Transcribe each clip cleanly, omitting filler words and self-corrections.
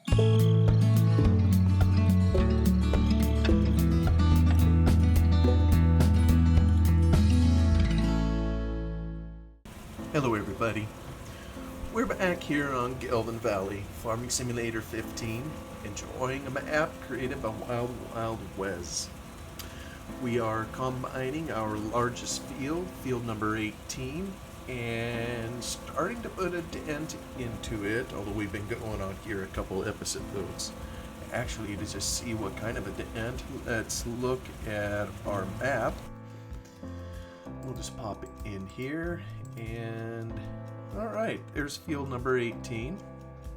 Hello everybody, we're back here on Gelvin Valley, Farming Simulator 15, enjoying a map created by Wild Wes. We are combining our largest field, field number 18, and starting to put a dent into it, although we've been going on here a couple episodes. Actually, to just see what kind of a dent, let's look at our map. We'll just pop it in here, and alright, there's field number 18.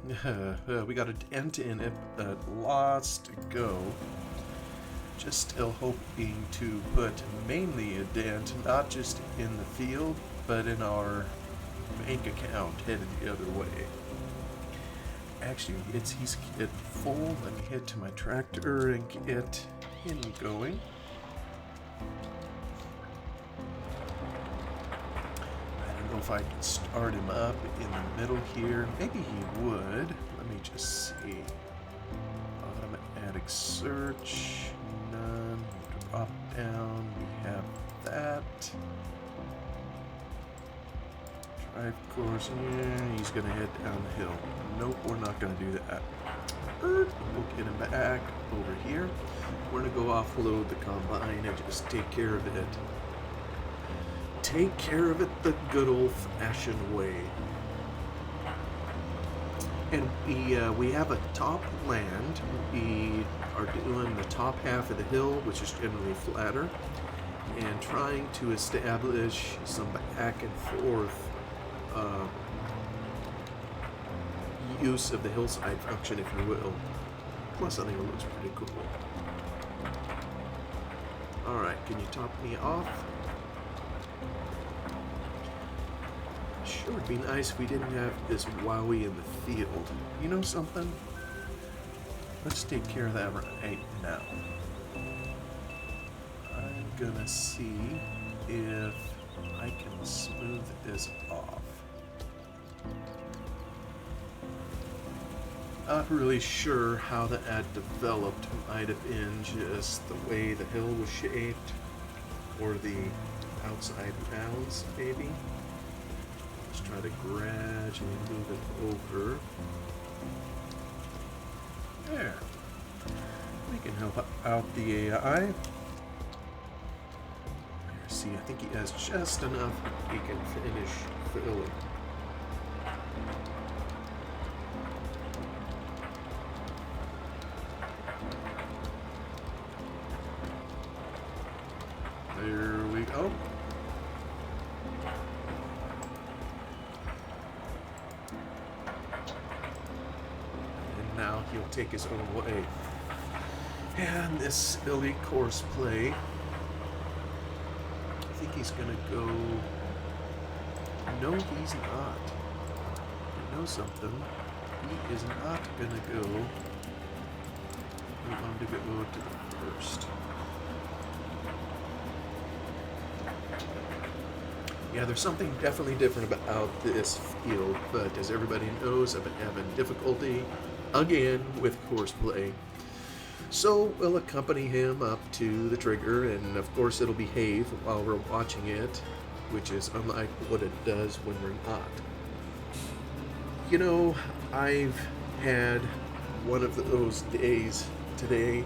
We got a dent in it, but lots to go. Just still hoping to put mainly a dent, not just in the field, but in our bank account headed the other way. Actually, he's getting full. Let me head to my tractor and get him going. If I can start him up in the middle here. Maybe he would. Let me just see. Automatic search. None. Drop down. We have that. Drive course. Yeah, he's going to head down the hill. Nope, we're not going to do that. We'll get him back over here. We're going to go offload the combine and just take care of it. Take care of it the good old-fashioned way. And we have a top land. We are doing the top half of the hill, which is generally flatter, and trying to establish some back and forth use of the hillside function, if you will. Plus, I think it looks pretty cool. Alright, can you top me off? Sure, it'd be nice if we didn't have this wowie in the field. You know something? Let's take care of that right now. I'm gonna see if I can smooth this off. Not really sure how that developed. Might have been just the way the hill was shaped, or the outside rounds, maybe. Try to gradually move it over. There. We can help out the AI. Here, see, I think he has just enough he can finish filling. There we go. Now he'll take his own way. And this silly courseplay, I think he's gonna go. No, he's not. You know something? He is not gonna go. We want to go to the first. Yeah, there's something definitely different about this field, but as everybody knows, I've been having difficulty again with courseplay. So we'll accompany him up to the trigger, and of course it'll behave while we're watching it, which is unlike what it does when we're not. You know, I've had one of those days today.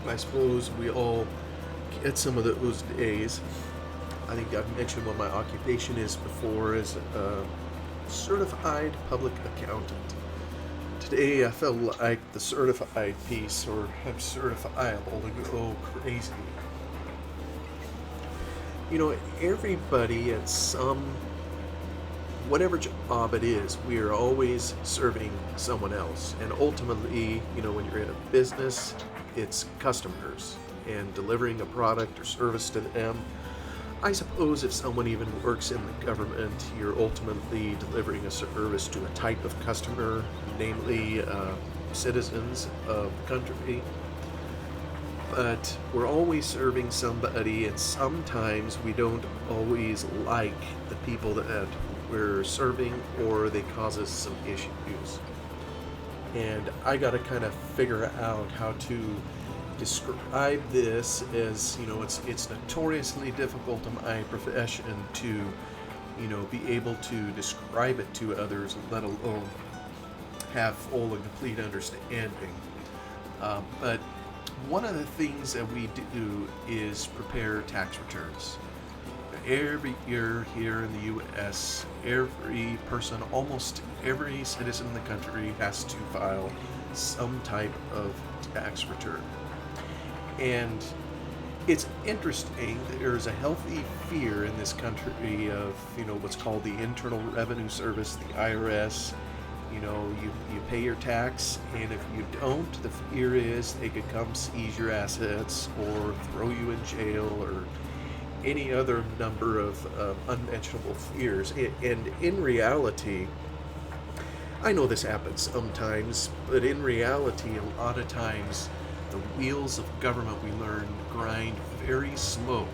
I suppose we all get some of those days. I think I've mentioned what my occupation is before as a certified public accountant. Today I felt like the certified piece, or I'm certifiable to go crazy. You know, everybody at whatever job it is, we are always serving someone else. And ultimately, you know, when you're in a business, it's customers and delivering a product or service to them. I suppose if someone even works in the government, you're ultimately delivering a service to a type of customer, namely citizens of the country. But we're always serving somebody, and sometimes we don't always like the people that we're serving, or they cause us some issues. And I got to kind of figure out how to describe this, as it's notoriously difficult in my profession to be able to describe it to others, let alone have full and complete understanding. But one of the things that we do is prepare tax returns. Every year here in the U.S., every person, almost every citizen in the country, has to file some type of tax return. And it's interesting that there's a healthy fear in this country of, what's called the Internal Revenue Service, the IRS. You pay your tax, and if you don't, the fear is they could come seize your assets or throw you in jail or any other number of unmentionable fears. And in reality, I know this happens sometimes, but in reality, a lot of times, the wheels of government, we learn, grind very slow,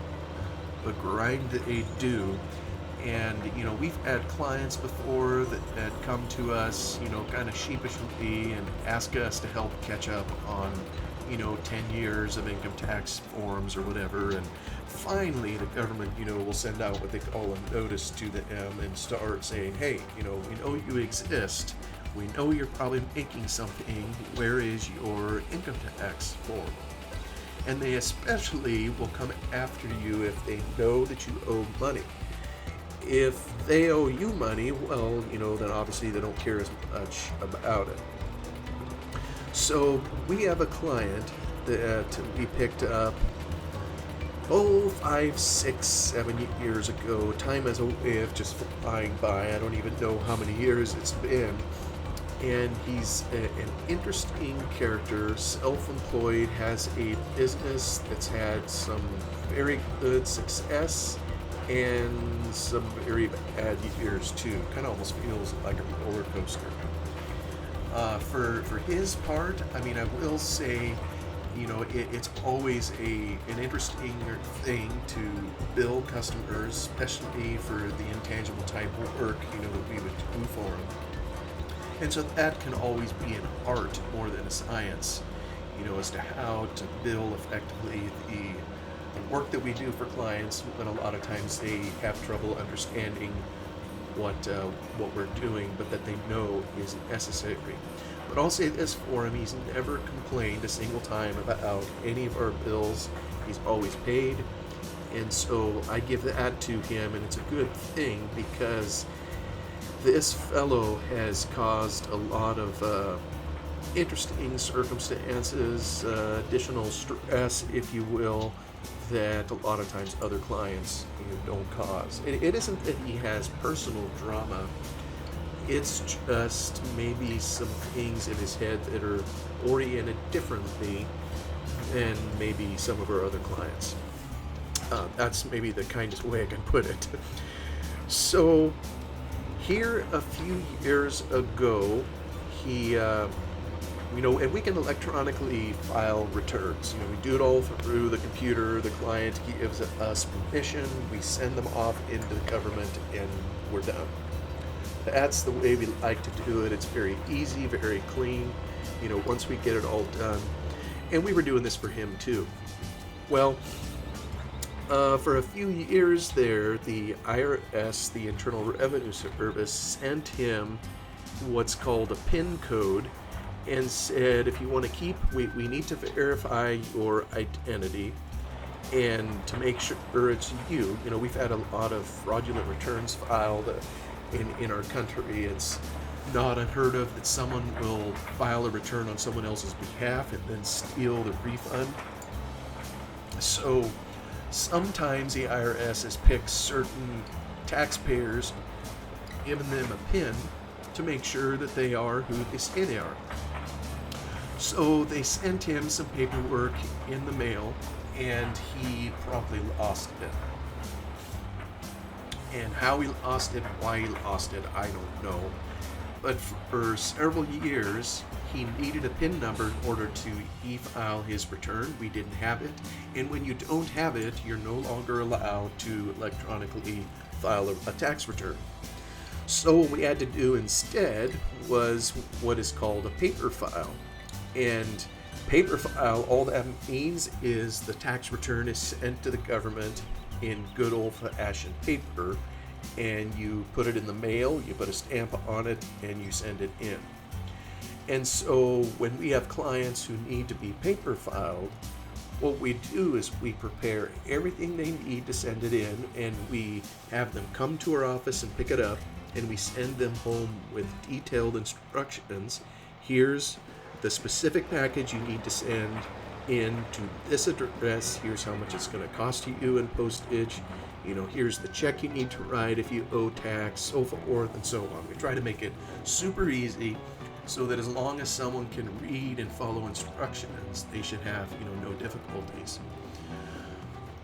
but grind they do. And we've had clients before that come to us, kind of sheepishly, and ask us to help catch up on 10 years of income tax forms or whatever. And finally the government will send out what they call a notice to them and start saying, hey, we know you exist, we know you're probably making something, where is your income tax form? And they especially will come after you if they know that you owe money. If they owe you money, well, then obviously they don't care as much about it. So we have a client that we picked up 5, 6, 7 years ago. Time as a way of just flying by. I don't even know how many years it's been. And he's an interesting character, self-employed, has a business that's had some very good success and some very bad years too. Kind of almost feels like a roller coaster. For his part, I will say, it's always an interesting thing to bill customers, especially for the intangible type of work, that we would do for them. And so that can always be an art more than a science, as to how to bill effectively the work that we do for clients, when a lot of times they have trouble understanding what we're doing, but that they know is necessary. But I'll say this for him, he's never complained a single time about any of our bills. He's always paid, and so I give that to him, and it's a good thing, because this fellow has caused a lot of interesting circumstances, additional stress, if you will, that a lot of times other clients don't cause. It isn't that he has personal drama, it's just maybe some things in his head that are oriented differently than maybe some of our other clients. That's maybe the kindest way I can put it. So here a few years ago, he and we can electronically file returns. We do it all through the computer. The client gives us permission. We send them off into the government, and we're done. That's the way we like to do it. It's very easy, very clean, once we get it all done. And we were doing this for him too. Well, for a few years there, the IRS, the Internal Revenue Service, sent him what's called a PIN code, and said, if you want to keep, we need to verify your identity, and to make sure it's you. We've had a lot of fraudulent returns filed in our country. It's not unheard of that someone will file a return on someone else's behalf and then steal the refund. So sometimes the IRS has picked certain taxpayers, given them a PIN to make sure that they are who they say they are. So they sent him some paperwork in the mail, and he promptly lost it. And how he lost it, why he lost it, I don't know. But for several years, he needed a PIN number in order to e-file his return. We didn't have it. And when you don't have it, you're no longer allowed to electronically file a tax return. So what we had to do instead was what is called a paper file. And paper file, all that means is the tax return is sent to the government in good old-fashioned paper, and you put it in the mail, you put a stamp on it, and you send it in. And so when we have clients who need to be paper filed, what we do is we prepare everything they need to send it in, and we have them come to our office and pick it up, and we send them home with detailed instructions. Here's the specific package you need to send in to this address. Here's how much it's going to cost you in postage. Here's the check you need to write if you owe tax, so forth and so on. We try to make it super easy so that as long as someone can read and follow instructions, they should have, no difficulties.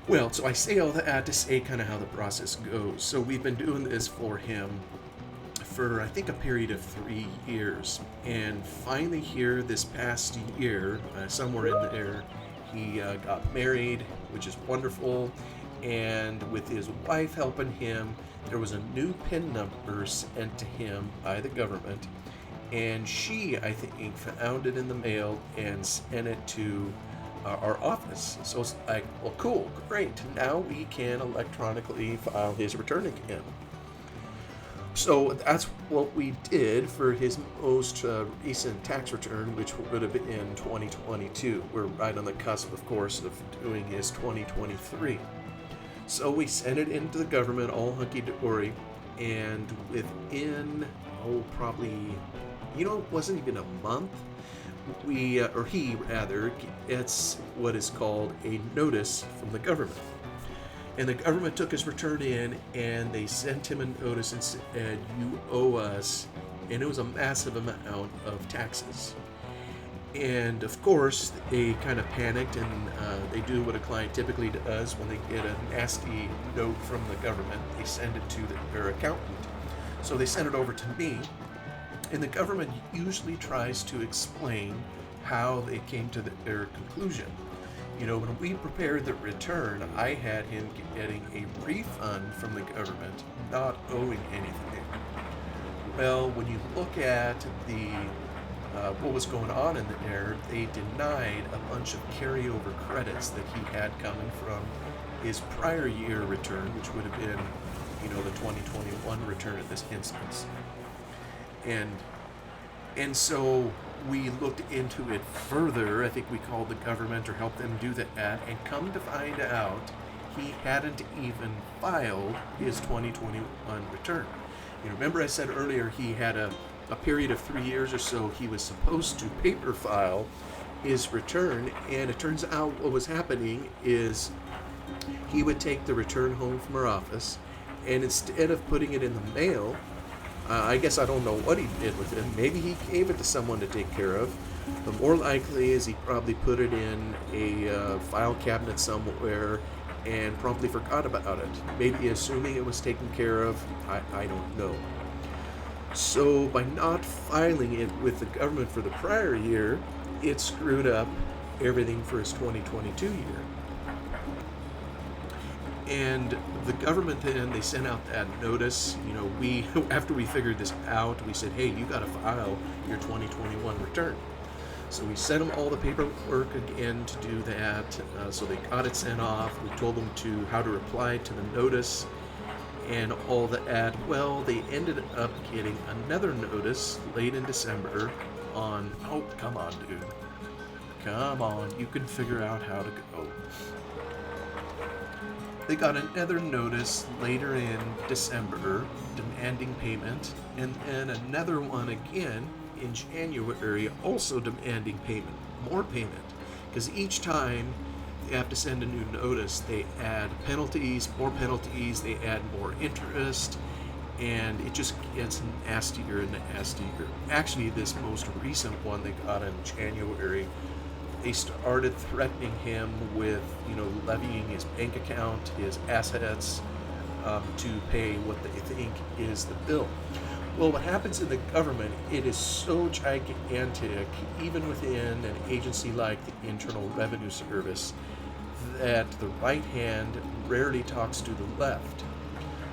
Well, so I say all that to say kind of how the process goes. So we've been doing this for him for, I think, a period of 3 years. And finally here this past year, somewhere in there, he got married, which is wonderful. And with his wife helping him, there was a new PIN number sent to him by the government. And she, I think, found it in the mail and sent it to our office. So it's like, well, cool, great. Now we can electronically file his return again. So that's what we did for his most recent tax return, which would have been in 2022. We're right on the cusp, of course, of doing his 2023. So we sent it into the government all hunky-dory, and within, probably, it wasn't even a month, he gets what is called a notice from the government. And the government took his return in, and they sent him a notice and said, you owe us, and it was a massive amount of taxes. And of course, they kind of panicked, and they do what a client typically does when they get a nasty note from the government. They send it to their accountant. So they sent it over to me, and the government usually tries to explain how they came to their conclusion. When we prepared the return, I had him getting a refund from the government, not owing anything. Well, when you look at what was going on in there, they denied a bunch of carryover credits that he had coming from his prior year return, which would have been, the 2021 return in this instance. And so we looked into it further. I think we called the government or helped them do that, and come to find out he hadn't even filed his 2021 return. Remember I said earlier he had a period of 3 years or so he was supposed to paper file his return, and it turns out what was happening is he would take the return home from our office, and instead of putting it in the mail, I guess I don't know what he did with it. Maybe he gave it to someone to take care of. But more likely is he probably put it in a file cabinet somewhere and promptly forgot about it. Maybe assuming it was taken care of. I don't know. So by not filing it with the government for the prior year, it screwed up everything for his 2022 year. And the government then, they sent out that notice. After we figured this out, we said, hey, you got to file your 2021 return. So we sent them all the paperwork again to do that. So they got it sent off. We told them how to reply to the notice and all that. Well, they ended up getting another notice late in December on, oh, come on, dude. Come on, you can figure out how to go. They got another notice later in December demanding payment, and then another one again in January also demanding payment, more payment, because each time they have to send a new notice, they add penalties, they add more interest, and it just gets nastier and nastier. Actually, this most recent one they got in January, they started threatening him with, levying his bank account, his assets, to pay what they think is the bill. Well, what happens in the government, it is so gigantic, even within an agency like the Internal Revenue Service, that the right hand rarely talks to the left.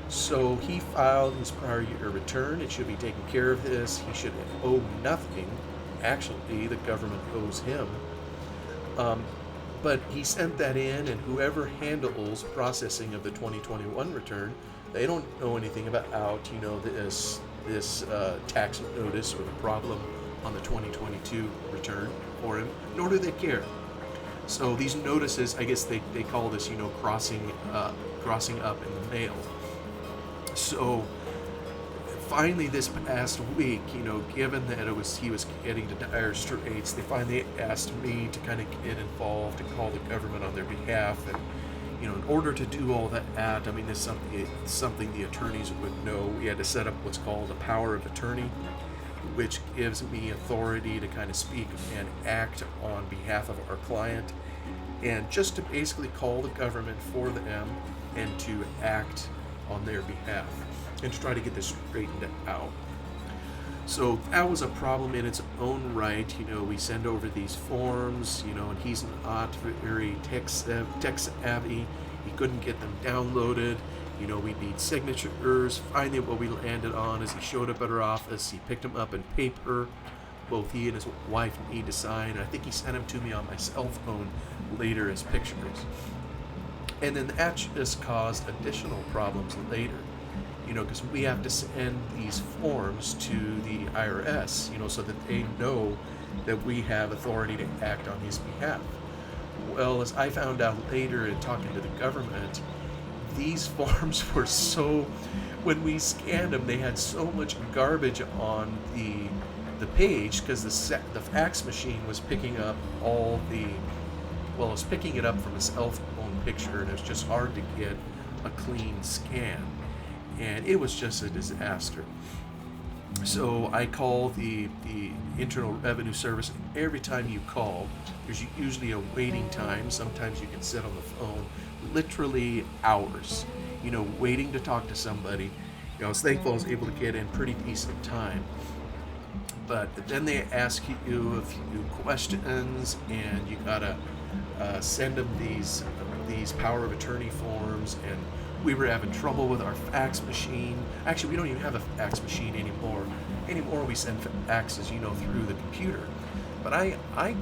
So he filed his prior year return. It should be taken care of this. He should owe nothing. Actually, the government owes him. Um, but he sent that in, and whoever handles processing of the 2021 return, they don't know anything about this tax notice or the problem on the 2022 return for him, nor do they care. So these notices, I guess they call this, crossing up in the mail. So finally, this past week, given that he was getting to dire straits, they finally asked me to kind of get involved and call the government on their behalf. And in order to do all that, I mean, this is something the attorneys would know. We had to set up what's called a power of attorney, which gives me authority to kind of speak and act on behalf of our client, and just to basically call the government for them and to act on their behalf and to try to get this straightened out. So that was a problem in its own right. We send over these forms, and he's not very tech savvy. He couldn't get them downloaded. We need signatures. Finally, what we landed on is he showed up at our office. He picked them up in paper. Both he and his wife need to sign. I think he sent them to me on my cell phone later as pictures. And then that just caused additional problems later, because we have to send these forms to the IRS, so that they know that we have authority to act on his behalf. Well, as I found out later in talking to the government, these forms were when we scanned them, they had so much garbage on the page, because the fax machine was picking up it was picking it up from a cell phone picture, and it was just hard to get a clean scan, and it was just a disaster. So I call the Internal Revenue Service, and every time you call, there's usually a waiting time. Sometimes you can sit on the phone literally hours, waiting to talk to somebody. I was thankful I was able to get in pretty decent time. But then they ask you a few questions, and you gotta send them these power of attorney forms. And we were having trouble with our fax machine. Actually, we don't even have a fax machine anymore. We send faxes, through the computer. But I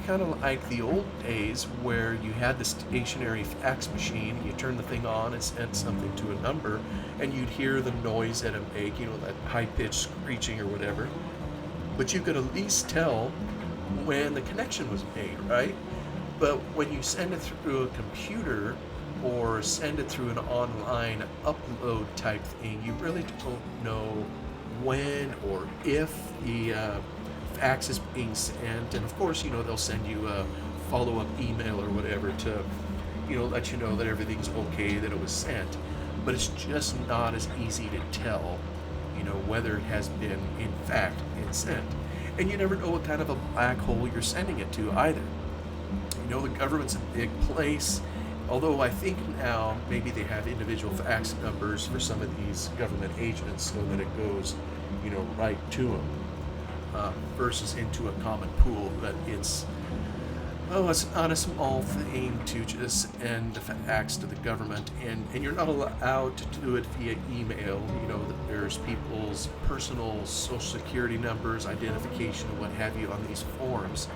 kind of like the old days where you had the stationary fax machine, you turn the thing on and sent something to a number, and you'd hear the noise that it make, that high-pitched screeching or whatever. But you could at least tell when the connection was made, right? But when you send it through a computer or send it through an online upload type thing, you really don't know when or if the fax is being sent. And of course, they'll send you a follow-up email or whatever to, let you know that everything's okay, that it was sent. But it's just not as easy to tell, whether it has been in fact been sent. And you never know what kind of a black hole you're sending it to either. The government's a big place, although I think now maybe they have individual fax numbers for some of these government agents so that it goes, right to them, versus into a common pool. But it's not a small thing to just send a fax to the government, and you're not allowed to do it via email. There's people's personal social security numbers, identification, and what have you on these forms.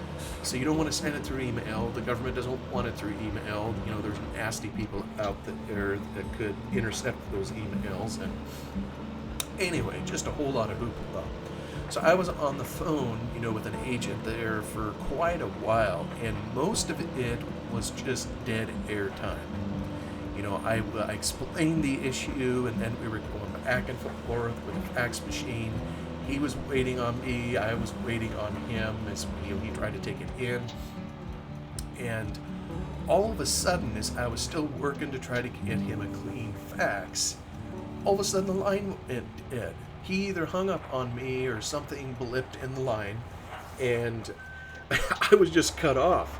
So you don't want to send it through email. The government doesn't want it through email. There's nasty people out there that could intercept those emails. And anyway, just a whole lot of hoopla. So I was on the phone, with an agent there for quite a while, and most of it was just dead air time. I explained the issue, and then we were going back and forth with the fax machine. He was waiting on me, I was waiting on him as he tried to take it in. And all of a sudden, as I was still working to try to get him a clean fax, all of a sudden the line went dead. He either hung up on me or something blipped in the line, and I was just cut off.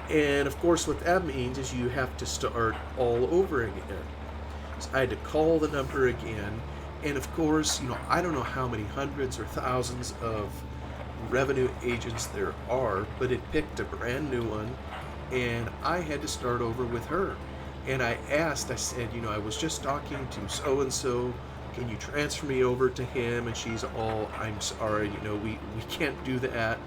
And of course, what that means is you have to start all over again. So I had to call the number again, and of course, I don't know how many hundreds or thousands of revenue agents there are, but it picked a brand new one, and I had to start over with her. And I said, I was just talking to so-and-so Can you transfer me over to him? And she's all, I'm sorry, we can't do that.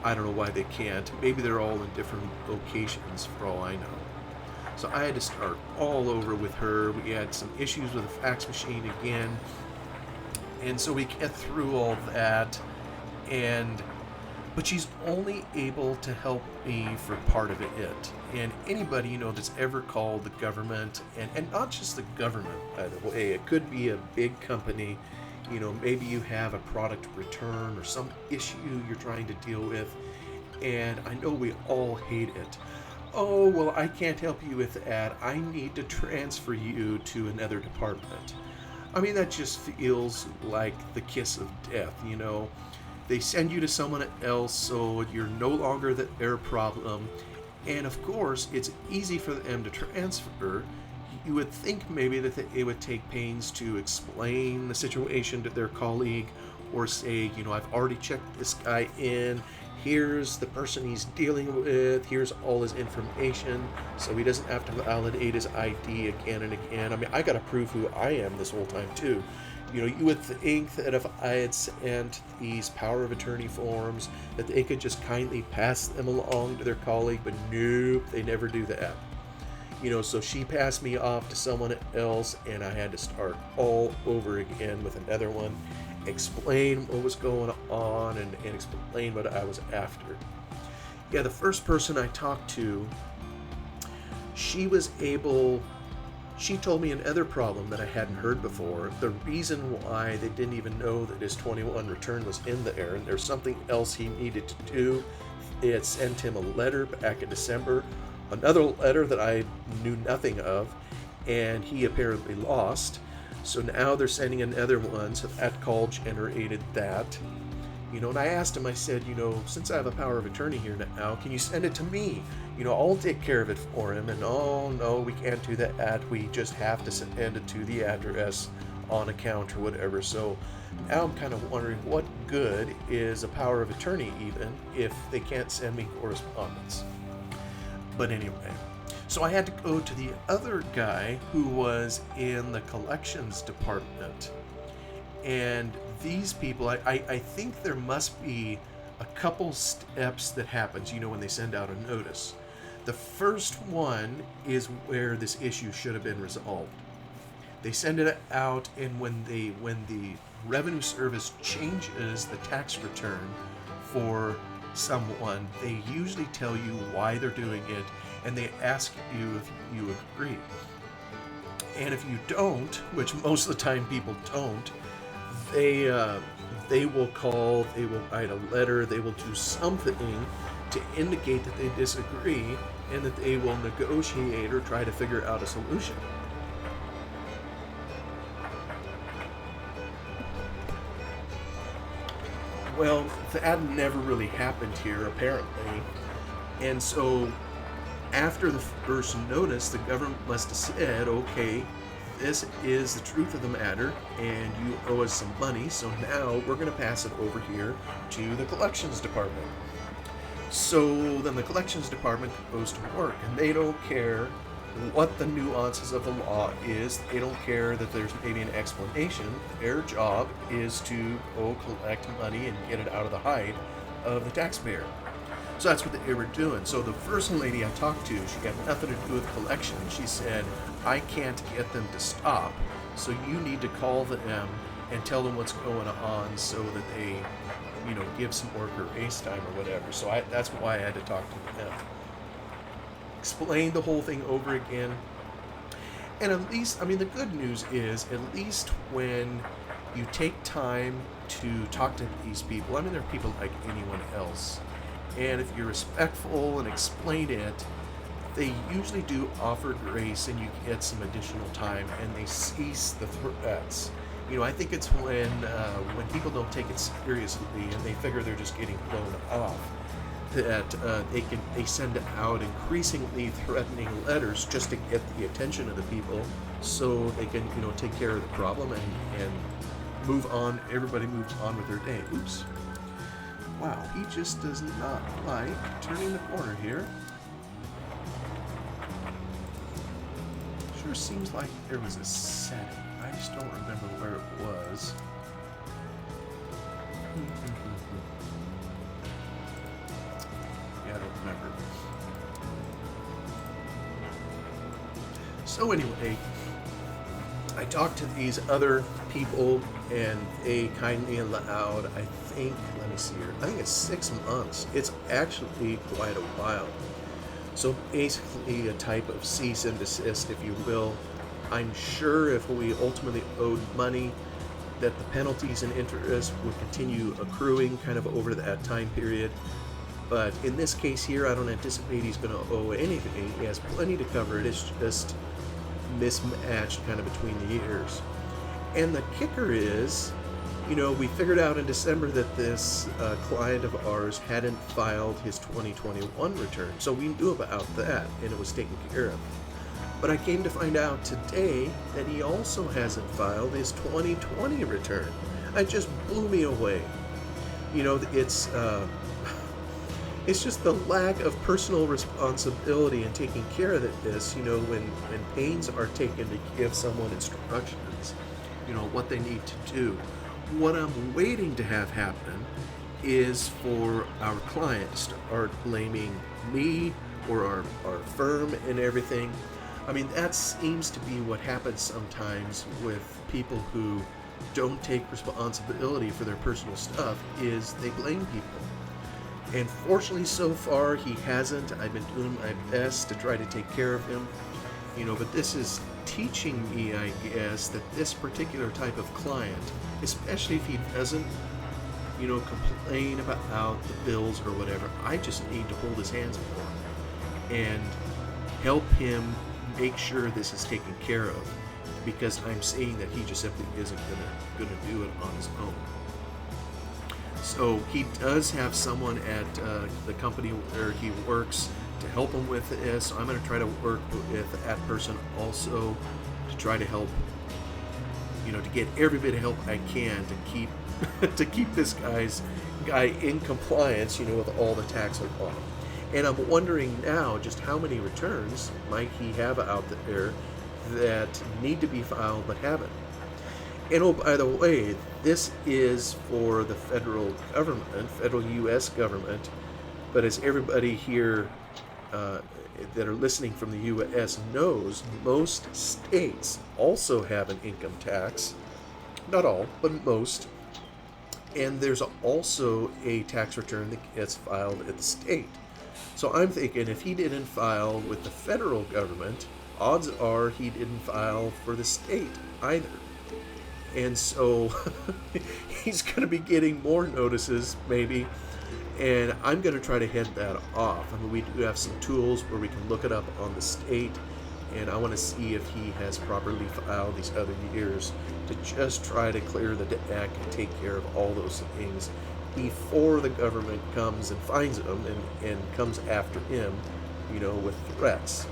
I don't know why they can't. Maybe they're all in different locations for all I know. So I had to start all over with her. We had some issues with the fax machine again. And so we get through all that. But she's only able to help me for part of it. And anybody, that's ever called the government, and not just the government, by the way, it could be a big company, maybe you have a product return or some issue you're trying to deal with, and I know we all hate it. Oh, well, I can't help you with that. I need to transfer you to another department. I mean, that just feels like the kiss of death, They send you to someone else, so you're no longer their problem. And of course, it's easy for them to transfer. You would think maybe that they would take pains to explain the situation to their colleague, or say, I've already checked this guy in. Here's the person he's dealing with. Here's all his information, so he doesn't have to validate his ID again and again. I mean, I got to prove who I am this whole time too. You would think that if I had sent these power of attorney forms, that they could just kindly pass them along to their colleague, but nope, they never do that. So she passed me off to someone else, and I had to start all over again with another one, explain what was going on, and explain what I was after. Yeah, the first person I talked to, she told me another problem that I hadn't heard before. The reason why they didn't even know that his 21 return was in there, and there's something else he needed to do. They had sent him a letter back in December, another letter that I knew nothing of, and he apparently lost. So now they're sending another one, so that call generated that. And I asked him, I said, since I have a power of attorney here now, can you send it to me? I'll take care of it for him. And oh, no, we can't do that. We just have to send it to the address on account or whatever. So now I'm kind of wondering, what good is a power of attorney even if they can't send me correspondence? But anyway, so I had to go to the other guy who was in the collections department. And these people, I think there must be a couple steps that happens, when they send out a notice. The first one is where this issue should have been resolved. They send it out, and when the Revenue Service changes the tax return for someone, they usually tell you why they're doing it, and they ask you if you agree. And if you don't, which most of the time people don't, they will call, they will write a letter, they will do something to indicate that they disagree, and that they will negotiate or try to figure out a solution. Well, that never really happened here, apparently. And so, after the first notice, the government must have said, okay, this is the truth of the matter, and you owe us some money, so now we're going to pass it over here to the collections department. So then the collections department goes to work, and they don't care what the nuances of the law is. They don't care that there's maybe an explanation. Their job is to go collect money and get it out of the hide of the taxpayer. So that's what they were doing. So the first lady I talked to, she had nothing to do with collection. She said, I can't get them to stop, so you need to call them and tell them what's going on so that they, give some worker ace time or whatever. So that's why I had to talk to them. Explain the whole thing over again. And at least, the good news is, at least when you take time to talk to these people, they're people like anyone else. And if you're respectful and explain it, they usually do offer grace and you get some additional time, and they cease the threats. I think it's when people don't take it seriously and they figure they're just getting blown off, that they send out increasingly threatening letters just to get the attention of the people, so they can take care of the problem and move on. Everybody moves on with their day. Oops. Wow, he just does not like turning the corner here. Sure seems like there was a setting. I just don't remember where it was. Yeah, I don't remember. So anyway, I talked to these other people, and they kindly allowed, I think, let me see here, I think it's 6 months. It's actually quite a while. So basically a type of cease and desist, if you will. I'm sure if we ultimately owed money, that the penalties and interest would continue accruing kind of over that time period. But in this case here, I don't anticipate he's going to owe anything. He has plenty to cover. It is just mismatched kind of between the years. And the kicker is, we figured out in December that this client of ours hadn't filed his 2021 return. So we knew about that, and it was taken care of. But I came to find out today that he also hasn't filed his 2020 return. It just blew me away. It's just the lack of personal responsibility in taking care of this, when pains are taken to give someone instructions, what they need to do. What I'm waiting to have happen is for our client to start blaming me or our firm and everything. I mean, that seems to be what happens sometimes with people who don't take responsibility for their personal stuff, is they blame people. And fortunately, so far, he hasn't. I've been doing my best to try to take care of him, but this is teaching me, I guess, that this particular type of client, especially if he doesn't, complain about the bills or whatever, I just need to hold his hands for him and help him make sure this is taken care of, because I'm seeing that he just simply isn't gonna do it on his own. So he does have someone at the company where he works to help him with this. So I'm going to try to work with that person also to try to help, to get every bit of help I can to keep to keep this guy in compliance, with all the tax on him. And I'm wondering now just how many returns might he have out there that need to be filed but haven't. And oh, by the way, this is for the federal government, federal U.S. government. But as everybody here that are listening from the U.S. knows, most states also have an income tax. Not all, but most. And there's also a tax return that gets filed at the state. So I'm thinking if he didn't file with the federal government, odds are he didn't file for the state either. And so he's going to be getting more notices, maybe, and I'm going to try to head that off. I mean, we do have some tools where we can look it up on the state, and I want to see if he has properly filed these other years to just try to clear the deck and take care of all those things before the government comes and finds him and comes after him, with threats.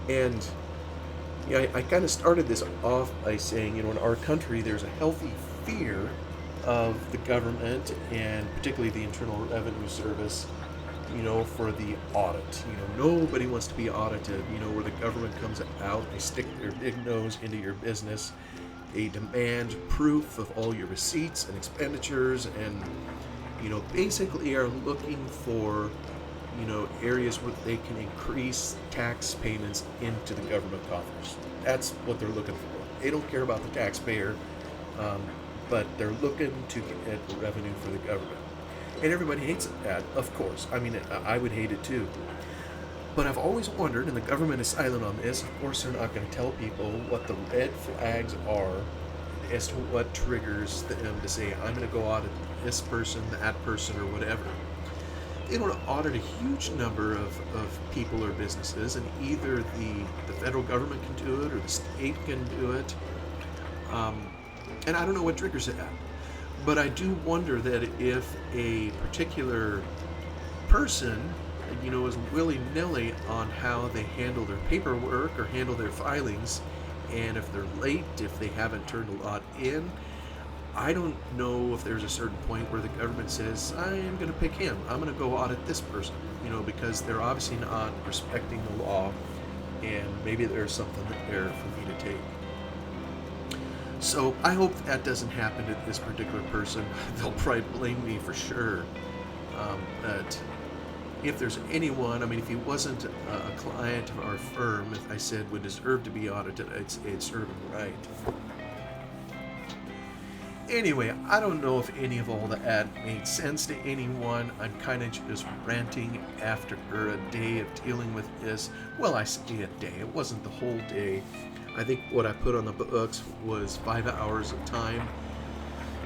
And I kind of started this off by saying, in our country, there's a healthy fear of the government and particularly the Internal Revenue Service, for the audit. Nobody wants to be audited, where the government comes out, they stick their big nose into your business, they demand proof of all your receipts and expenditures, and, basically are looking for areas where they can increase tax payments into the government coffers. That's what they're looking for. They don't care about the taxpayer, but they're looking to get revenue for the government. And everybody hates that, of course. I mean, I would hate it too. But I've always wondered, and the government is silent on this, of course they're not going to tell people what the red flags are as to what triggers them to say, I'm going to go audit this person, that person, or whatever. They don't audit a huge number of people or businesses, and either the federal government can do it or the state can do it. And I don't know what triggers it at. But I do wonder that if a particular person, is willy-nilly on how they handle their paperwork or handle their filings, and if they're late, if they haven't turned a lot in, I don't know if there's a certain point where the government says, I am going to pick him. I'm going to go audit this person, because they're obviously not respecting the law, and maybe there's something there for me to take. So I hope that doesn't happen to this particular person. They'll probably blame me for sure. But if there's anyone, I mean, if he wasn't a client of our firm, if I said would deserve to be audited, I'd serve him right. Anyway, I don't know if any of all that made sense to anyone. I'm kind of just ranting after a day of dealing with this. Well, I say a day. It wasn't the whole day. I think what I put on the books was 5 hours of time.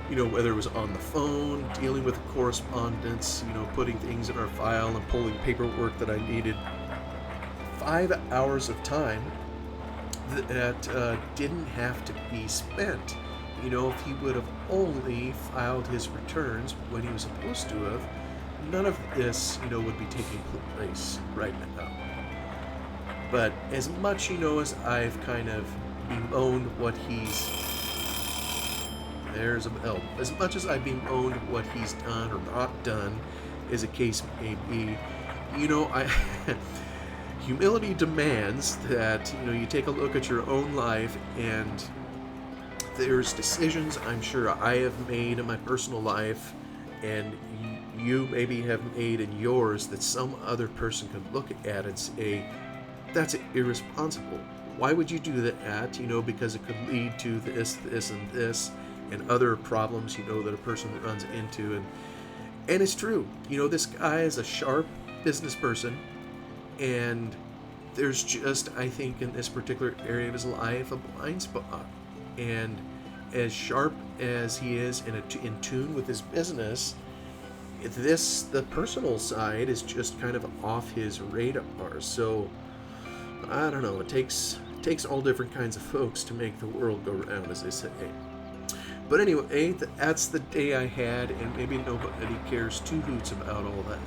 You know, whether it was on the phone, dealing with correspondence, you know, putting things in our file and pulling paperwork that I needed. 5 hours of time that didn't have to be spent. You know, if he would have only filed his returns when he was supposed to have, none of this, you know, would be taking place right now. But as much, you know, as I've kind of bemoaned what he's... There's a bell. As much as I've bemoaned what he's done or not done, as a case may be, you know, humility demands that, you know, you take a look at your own life, and there's decisions I'm sure I have made in my personal life, and you maybe have made in yours, that some other person could look at and say, that's irresponsible. Why would you do that? You know, because it could lead to this, and other problems, you know, that a person runs into. And it's true. You know, this guy is a sharp business person, and there's just, I think, in this particular area of his life, a blind spot. And as sharp as he is in tune with his business, the personal side is just kind of off his radar. So I don't know. It takes all different kinds of folks to make the world go round, as they say. But anyway, that's the day I had, and maybe nobody cares two hoots about all that.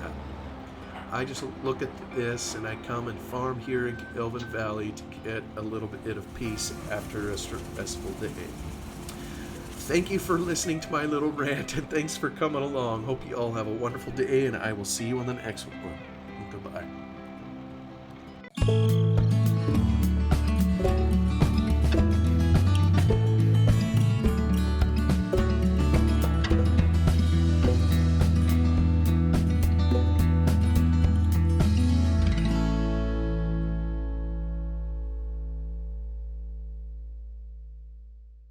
I just look at this, and I come and farm here in Gelvin Valley to get a little bit of peace after a stressful day. Thank you for listening to my little rant, and thanks for coming along. Hope you all have a wonderful day, and I will see you on the next one.